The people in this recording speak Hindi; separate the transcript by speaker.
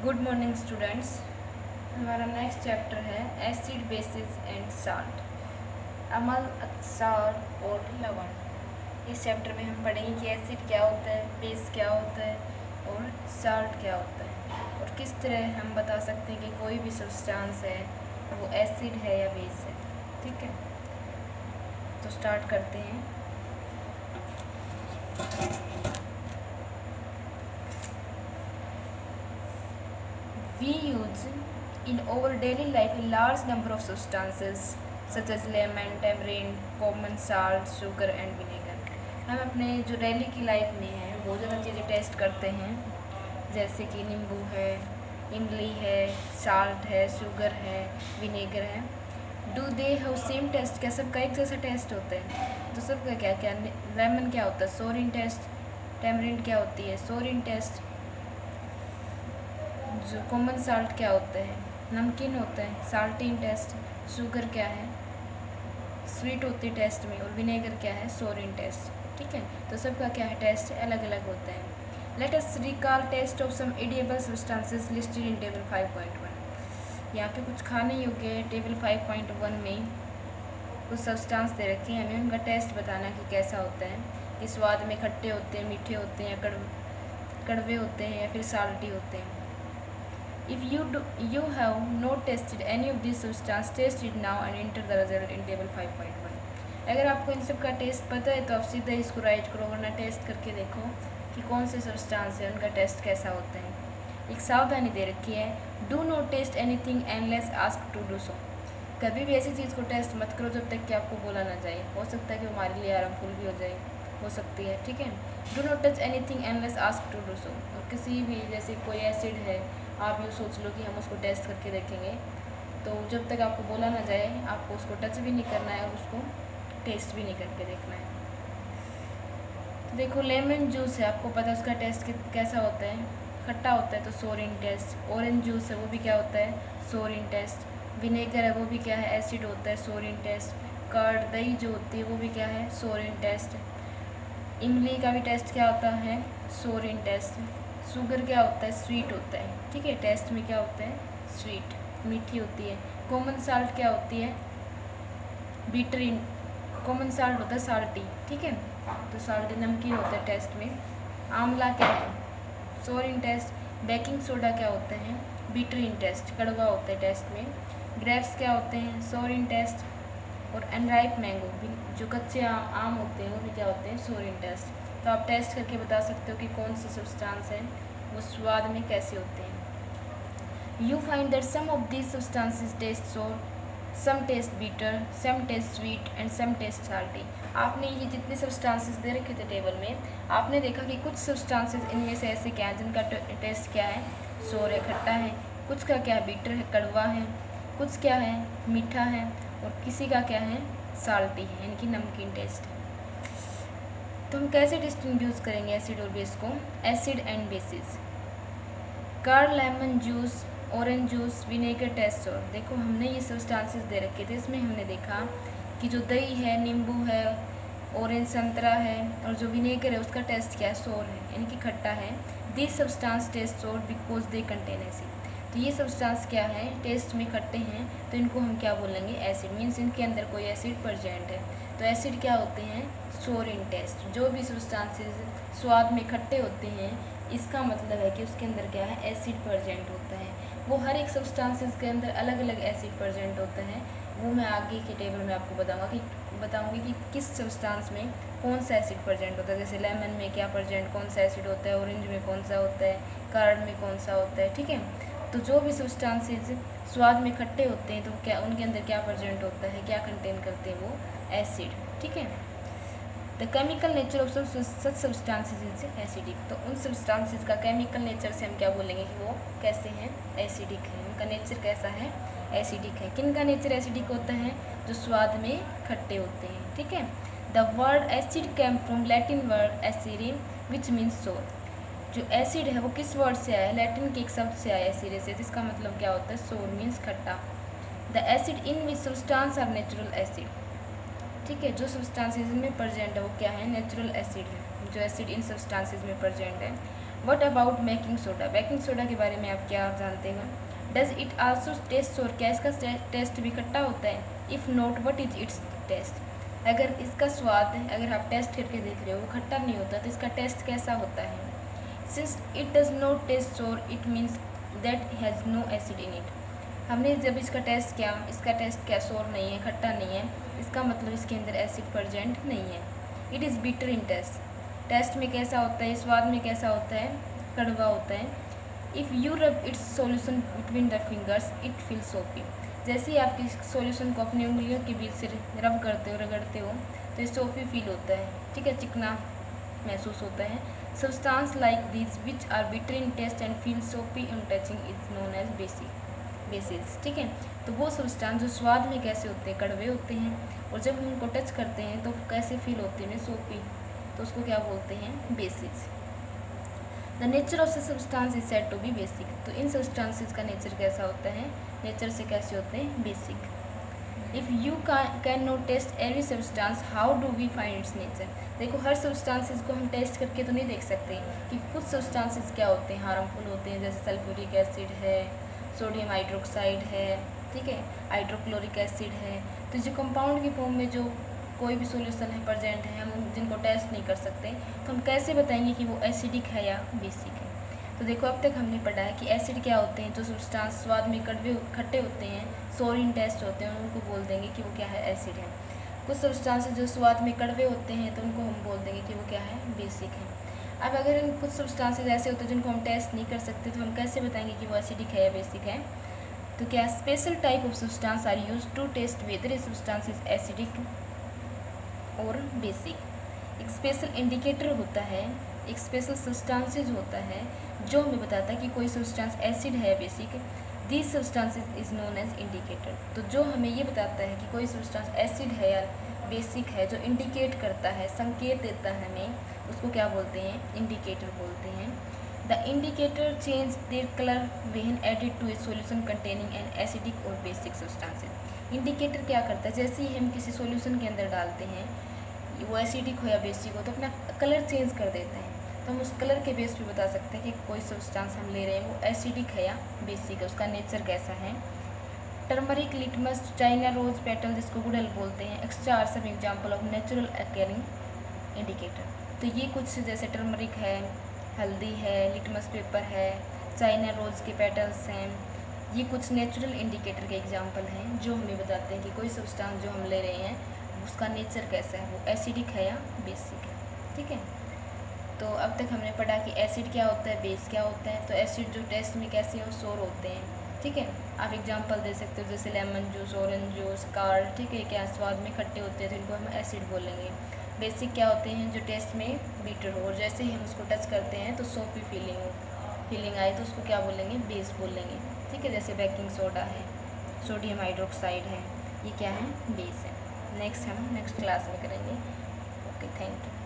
Speaker 1: Good morning students. हमारा नेक्स्ट चैप्टर है एसिड बेसिस एंड साल्ट, अम्ल, अक्षार और लवण। इस चैप्टर में हम पढ़ेंगे कि एसिड क्या होता है, बेस क्या होता है और साल्ट क्या होता है, और किस तरह हम बता सकते हैं कि कोई भी सब्सटेंस है वो एसिड है या बेस है। ठीक है, तो स्टार्ट करते हैं। We use in our daily life a large number of substances such as lemon, tamarind, common salt, sugar and vinegar। हम अपने जो डेली की लाइफ में है बहुत ज़्यादा चीज़ें टेस्ट करते हैं, जैसे कि नींबू है, इमली है, साल्ट है, शुगर है, विनेगर है। Do they have same taste? क्या सबका एक जैसा टेस्ट होता है? तो सबका क्या क्या? लेमन क्या होता है? Sour in test. टैमरिंड क्या होती है? Sour in taste. जो कॉमन साल्ट क्या होता है? नमकीन होता है, साल्टीन टेस्ट। शुगर क्या है? स्वीट होती है टेस्ट में। और विनेगर क्या है? Sour in taste. ठीक है, तो सबका क्या है टेस्ट अलग अलग होता है। Let us recall taste of some edible substances listed in table 5.1। यहाँ पे कुछ खाने योग्य टेबल 5.1 में कुछ सब्सटेंस दे रखे हैं, हमें उनका टेस्ट बताना कि कैसा होता है, कि स्वाद में खट्टे होते हैं, मीठे होते हैं, या कड़वे होते हैं, या फिर साल्टी होते हैं। If you have not tested any of these substances, test it now and enter the result in table 5.1। अगर आपको इन सब का टेस्ट पता है तो आप सीधा इसको राइट करो, वरना टेस्ट करके देखो कि कौन से सब्सटेंस है, उनका टेस्ट कैसा होता है। एक सावधानी दे रखी है, do not test anything unless asked to do so. कभी भी ऐसी चीज़ को टेस्ट मत करो जब तक कि आपको बोला ना जाए। हो सकता है कि हमारे लिए हार्मफुल भी हो जाए, हो सकती है। ठीक है, do not touch anything unless asked to do so. और किसी भी, जैसे कोई एसिड है, आप यूँ सोच लो कि हम उसको टेस्ट करके देखेंगे, तो जब तक आपको बोला ना जाए आपको उसको टच भी नहीं करना है और उसको टेस्ट भी नहीं करके देखना है। तो देखो, लेमन जूस है, आपको पता है उसका टेस्ट कैसा होता है? खट्टा होता है, तो सोरिन टेस्ट। ऑरेंज जूस है, वो भी क्या होता है? Sour in test. विनेगर है, वो भी क्या है? एसिड होता है, सोरिन टेस्ट। कर्ड, दही जो होती है, वो भी क्या है? Sour in taste. इमली का भी टेस्ट क्या होता है? Sour in test. शुगर क्या होता है? स्वीट होता है। ठीक है, टेस्ट में क्या होता है? स्वीट, मीठी होती है। कॉमन साल्ट क्या होती है? बीटरीन। कॉमन साल्ट होता है साल्टी। ठीक है, तो साल्टी नमकीन होता है टेस्ट में। आंवला क्या है? Sour in test. बेकिंग सोडा क्या होता है? बीटरीन टेस्ट, कड़वा होता है टेस्ट में। ग्रेप्स क्या होते हैं? Sour in taste. और अनराइप मैंगो, जो कच्चे आम होते हैं, वो भी क्या होते हैं? Sour in taste. तो आप टेस्ट करके बता सकते हो कि कौन से सब्सटेंस हैं वो स्वाद में कैसे होते हैं। You find that some of these substances taste sour, some taste bitter, some taste sweet and some taste salty. आपने ये जितने सब्सटेंसेस दे रखे थे टेबल में, आपने देखा कि कुछ सब्सटेंसेस इनमें से ऐसे क्या हैं जिनका टेस्ट क्या है? सोर है, खट्टा है। कुछ का क्या है? बीटर है, कड़वा है। कुछ क्या है? मीठा है। और किसी का क्या है? साल्टी है, यानी कि नमकीन टेस्ट है। तो हम कैसे डिस्टिंग्विश करेंगे एसिड और बेस को? Acid and bases. Curd, lemon juice, orange juice, vinegar taste. और देखो, हमने ये सब्सटेंसेस दे रखे थे, इसमें हमने देखा कि जो दही है, नींबू है, ऑरेंज संतरा है, और जो विनेगर है उसका टेस्ट क्या है? सोर है, यानी कि खट्टा है। दिस सब्सटेंस टेस्ट सोर बिकॉज दे कंटेन एसिड। तो ये सब्सटेंस क्या है? टेस्ट में खट्टे हैं, तो इनको हम क्या बोलेंगे? एसिड। मीन्स इनके अंदर कोई एसिड प्रेजेंट है। तो एसिड क्या होते हैं? Sour in taste. जो भी सब्सटेंसेस स्वाद में खट्टे होते हैं, इसका मतलब है कि उसके अंदर क्या है? एसिड प्रेजेंट होता है। वो हर एक सब्सटेंसेस के अंदर अलग अलग एसिड प्रेजेंट होता है, वो मैं आगे के टेबल में आपको बताऊंगी कि किस सब्सटेंस में कौन सा एसिड प्रेजेंट होता है। जैसे लेमन में क्या प्रेजेंट, कौन सा एसिड होता है, ऑरेंज में कौन सा होता है, कर्ड में कौन सा होता है। ठीक है, तो जो भी सब्सटेंसेस स्वाद में खट्टे होते हैं, तो क्या उनके अंदर क्या प्रेजेंट होता है, क्या कंटेन करते हैं? वो एसिड। ठीक है, the chemical nature of such substances is acidic. तो उन सब्सटेंसेस का केमिकल नेचर से हम क्या बोलेंगे कि वो कैसे हैं? एसिडिक है। उनका नेचर कैसा है? एसिडिक है। किन का नेचर एसिडिक होता है? जो स्वाद में खट्टे होते हैं। ठीक है, the word acid came from Latin word एसिडिन विच मीन्स सोर। जो एसिड है वो किस वर्ड से आया है? लैटिन के एक शब्द से आया है, एसिड से, जिसका मतलब क्या होता है? सोर मीन्स खट्टा। The acid in which substance are natural acid. ठीक है, जो सब्सटेंसेस में प्रेजेंट है वो क्या है? नेचुरल एसिड है। जो एसिड इन सब्सटेंसेस में प्रेजेंट है what about baking soda, baking soda के बारे में आप क्या जानते हो? डज इट आल्सो टेस्ट सोर, क्या इसका टेस्ट भी खट्टा होता है? If not what is its taste, अगर इसका स्वाद, अगर आप टेस्ट करके देख रहे हो वो खट्टा नहीं होता तो इसका टेस्ट कैसा होता है? Since it does not taste sour it means that has no acid in it, हमने जब इसका टेस्ट किया, इसका टेस्ट क्या सोर नहीं है, खट्टा नहीं है, इसका मतलब इसके अंदर एसिड प्रेजेंट नहीं है। It is bitter in taste, taste में कैसा होता है, स्वाद में कैसा होता है, कड़वा होता है। If you rub it's solution between the fingers it feel सोपी, जैसे ही आप इस सॉल्यूशन को अपनी उंगलियों के बीच से रब करते हो, रगड़ते हो तो ये सोफी फील होता है, ठीक है, चिकना महसूस होता है। Substance like this which are bitter in taste and feel soapy in touching is known as bases, ठीक है। तो वो सब्सटेंस जो स्वाद में कैसे होते हैं, कड़वे होते हैं, और जब हम उनको टच करते हैं तो कैसे फील होते हैं, सोपी, तो उसको क्या बोलते हैं? Bases. The nature of substance is said to be basic, तो इन सब्सटेंसेस का नेचर कैसा होता है, नेचर से कैसे होते हैं? Basic. If you can not taste every substance how do we find its nature, देखो हर सब्सटेंसेस को हम टेस्ट करके तो नहीं देख सकते कि कुछ सब्सटेंसेस क्या होते हैं, हार्मफुल होते हैं, जैसे सल्फ्यूरिक एसिड है, सोडियम हाइड्रोक्साइड है, ठीक है, हाइड्रोक्लोरिक एसिड है। तो जो कंपाउंड की फॉर्म में जो कोई भी सॉल्यूशन है प्रेजेंट है, हम जिनको टेस्ट नहीं कर सकते, तो हम कैसे बताएंगे कि वो एसिडिक है या बेसिक है? तो देखो अब तक हमने पढ़ा है कि एसिड क्या होते हैं, जो सब्सटेंस स्वाद में कड़वे खट्टे होते हैं, सोर इन टेस्ट होते हैं, उनको बोल देंगे कि वो क्या है? एसिड है। कुछ सब्सटेंस जो स्वाद में कड़वे होते हैं तो उनको हम बोल देंगे कि वो क्या है? बेसिक है। अब अगर इन कुछ सब्सटेंसेस ऐसे होते हैं जिनको हम टेस्ट नहीं कर सकते, तो हम कैसे बताएंगे कि वो एसिडिक है या बेसिक है? तो क्या special type of substance are use to test whether a substance is acidic और बेसिक। एक स्पेशल इंडिकेटर होता है, एक स्पेशल सब्सटेंसेज होता है जो हमें बताता है कि कोई सब्सटेंस एसिड है या basic. This substances is known as indicator, तो जो हमें ये बताता है कि कोई सब्सटेंस एसिड है या बेसिक है, जो इंडिकेट करता है, संकेत देता है हमें, उसको क्या बोलते हैं? इंडिकेटर बोलते हैं। The indicator change their colour when added to a solution containing an acidic और बेसिक सब्सटेंसेज। इंडिकेटर क्या करता है, जैसे ही हम किसी सॉल्यूशन के अंदर डालते हैं, वो एसिडिक हो या बेसिक हो, तो अपना कलर चेंज कर देते हैं, तो हम उस कलर के बेस पे बता सकते हैं कि कोई सब्सटेंस हम ले रहे हैं वो एसिडिक है या बेसिक है, उसका नेचर कैसा है। Turmeric, litmus, China rose petal, जिसको गुड़हल बोलते हैं, extra are some example of natural occurring indicator. तो ये कुछ जैसे टर्मरिक है, हल्दी है, लिटमस पेपर है, चाइना रोज के पेटल्स हैं, ये कुछ नेचुरल इंडिकेटर के एग्जाम्पल हैं जो हमें बताते हैं कि कोई सब्सटेंस जो हम ले रहे हैं उसका नेचर कैसा है, वो एसिडिक है या बेसिक है, ठीक है। तो अब तक हमने पढ़ा कि एसिड क्या होता है, बेस क्या होता है। तो एसिड जो टेस्ट में कैसे हो, सोर होते हैं, ठीक है। आप एग्जांपल दे सकते हो जैसे lemon juice, orange juice, car, ठीक है, क्या स्वाद में खट्टे होते हैं तो इनको हम एसिड बोलेंगे। बेसिक क्या होते हैं, जो टेस्ट में बीटर हो, और जैसे ही हम उसको टच करते हैं तो सोपी फीलिंग आए तो उसको क्या बोलेंगे? बेस बोलेंगे, ठीक है। जैसे बेकिंग सोडा है, सोडियम हाइड्रोक्साइड है, ये क्या है? बेस है। नेक्स्ट हम नेक्स्ट क्लास में करेंगे। Okay, thank you.